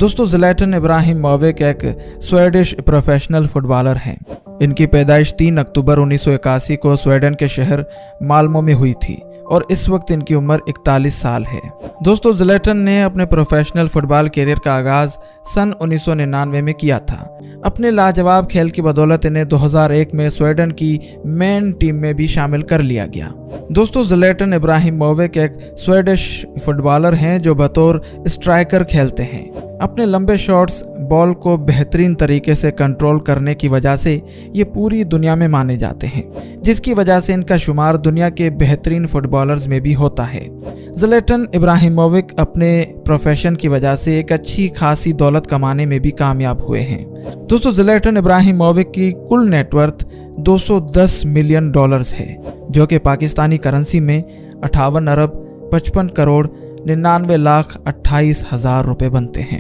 दोस्तों ज़्लैटन इब्राहिमोविच एक Swedish professional footballer हैं। इनकी पैदाइश 3 अक्टूबर 1981 को स्वीडन के शहर माल्मो में हुई थी और इस वक्त इनकी उम्र 41 साल है। दोस्तों ज़्लैटन ने अपने प्रोफेशनल फुटबॉल कैरियर का आगाज़ सन 1999 में किया था। अपने लाजवाब खेल की बदौलत इन्हें 2001 में स्वीडन की मेन टीम में भी शामिल कर लिया गया। दोस्तों ज़्लैटन इब्राहिमोविच एक स्वीडिश फुटबॉलर हैं जो बतौर स्ट्राइकर खेलते हैं। अपने लंबे शॉट्स, बॉल को बेहतरीन तरीके से कंट्रोल करने की वजह से ये पूरी दुनिया में माने जाते हैं, जिसकी वजह से इनका शुमार दुनिया के बेहतरीन फुटबॉलर्स में भी होता है। ज़्लैटन इब्राहिमोविच अपने प्रोफेशन की वजह से एक अच्छी खासी दौलत कमाने में भी कामयाब हुए हैं। दोस्तों ज़्लैटन इब्राहिमोविच की कुल नेटवर्थ $210 मिलियन है, जो कि पाकिस्तानी करेंसी में 58 अरब 55 करोड़ 99 लाख 28 हज़ार रुपये बनते हैं।